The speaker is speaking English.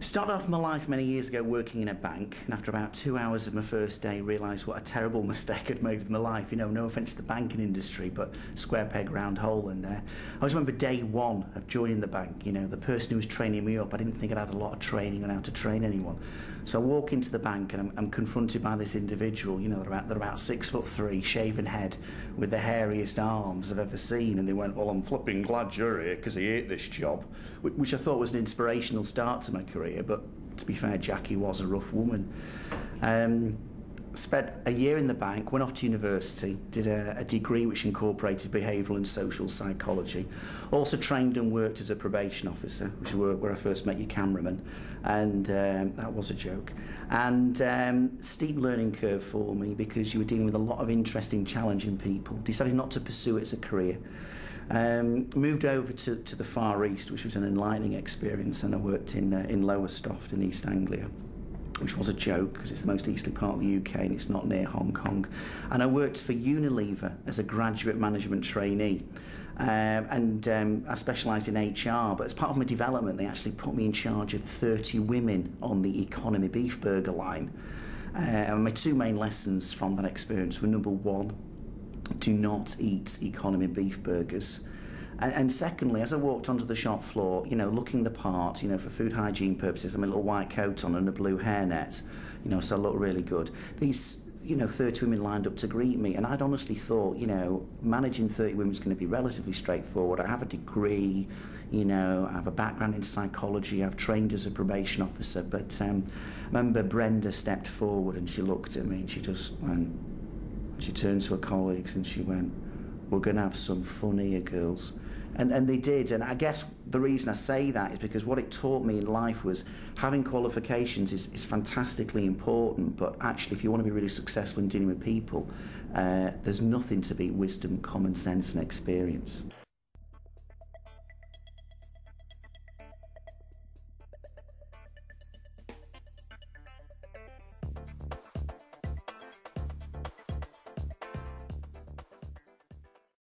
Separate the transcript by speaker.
Speaker 1: Started off my life many years ago working in a bank, and after about 2 hours of my first day realised what a terrible mistake I'd made with my life. You know, no offence to the banking industry, but square peg round hole. And I always remember day one of joining the bank. You know, the person who was training me up, I didn't think I'd had a lot of training on how to train anyone. So I walk into the bank and I'm confronted by this individual. You know, they're about 6'3", shaven head, with the hairiest arms I've ever seen. And they went, "Well, I'm flipping glad you're here because I hate this job," which I thought was an inspirational start to my career. But to be fair, Jackie was a rough woman. Spent a year in the bank, went off to university, did a degree which incorporated behavioural and social psychology. Also trained and worked as a probation officer, which is where I first met your cameraman, and that was a joke. And steep learning curve for me because you were dealing with a lot of interesting, challenging people. Decided not to pursue it as a career. Moved over to the Far East, which was an enlightening experience, and I worked in Lowestoft in East Anglia, which was a joke because it's the most easterly part of the UK and it's not near Hong Kong. And I worked for Unilever as a graduate management trainee. I specialised in HR, but as part of my development they actually put me in charge of 30 women on the economy beef burger line. And my two main lessons from that experience were, number one, do not eat economy beef burgers. And secondly, as I walked onto the shop floor, you know, looking the part, you know, for food hygiene purposes, I had a little white coat on and a blue hairnet, you know, so I looked really good. These, you know, 30 women lined up to greet me, and I'd honestly thought, you know, managing 30 women is going to be relatively straightforward. I have a degree, you know, I have a background in psychology, I've trained as a probation officer, but I remember Brenda stepped forward and she looked at me and she just went, she turned to her colleagues and she went, "We're going to have some fun here, girls." And they did. And I guess the reason I say that is because what it taught me in life was having qualifications is fantastically important, but actually if you want to be really successful in dealing with people, there's nothing to beat wisdom, common sense and experience.